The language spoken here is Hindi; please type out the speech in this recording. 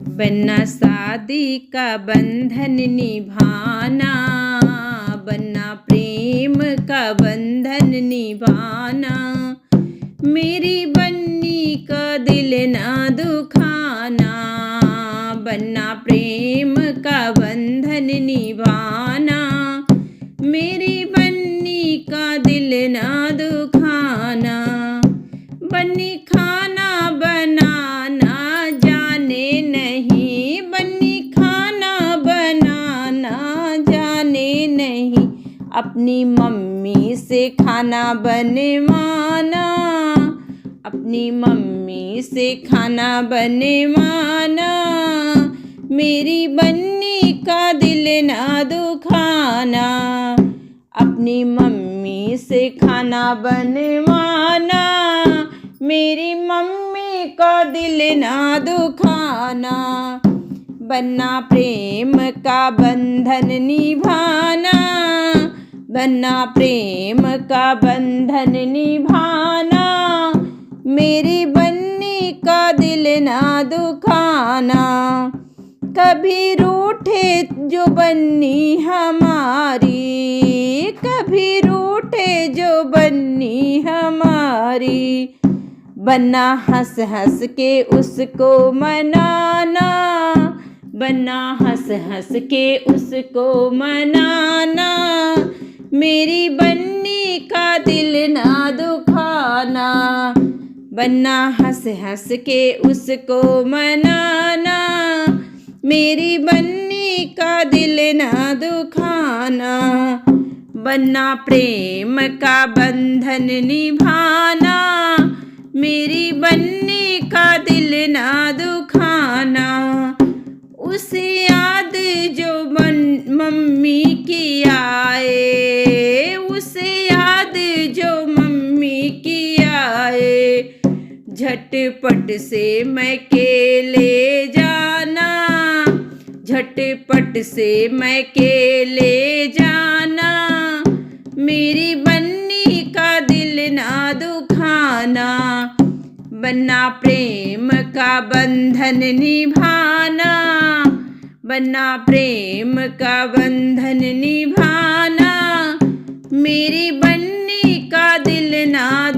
बनना शादी का बंधन निभाना, बनना प्रेम का बंधन निभाना, मेरी बन्नी का दिल ना दुखाना, बनना प्रेम का बंधन निभाना, मेरी बन्नी का दिल ना दुखाना, बन्नी खाना बनाना जाने नहीं, बन्नी खाना बनाना जाने नहीं, अपनी मम्मी से खाना बनवाना, अपनी मम्मी से खाना बनवाना, मेरी बन्नी का दिल ना दुखाना, अपनी मम्मी से खाना बनवाना, मेरी मम्मी का दिल ना दुखाना, बनना प्रेम का बंधन निभाना, बनना प्रेम का बंधन निभाना, मेरी बन्नी का दिल ना दुखाना, कभी रूठे जो बन्नी हमारी, कभी रूठे जो बन्नी हमारी, बनना हंस हंस के उसको मनाना, बनना हंस हंस के उसको मनाना, मेरी बन्नी का दिल ना दुखाना, बनना हंस हंस के उसको मनाना, मेरी बन्नी का दिल ना दुखाना, बनना प्रेम का बंधन निभाना, मेरी बन्नी का दिल ना दुखाना, उसे याद जो मम्मी की आए, उसे याद जो मम्मी की आए, झटपट से मैं के ले जाना, झटपट से मैं के ले जाना, मेरी बन्नी का दिल ना दुखाना, बनना प्रेम का बंधन निभाना, बनना प्रेम का बंधन निभाना, मेरी बन्नी का दिल ना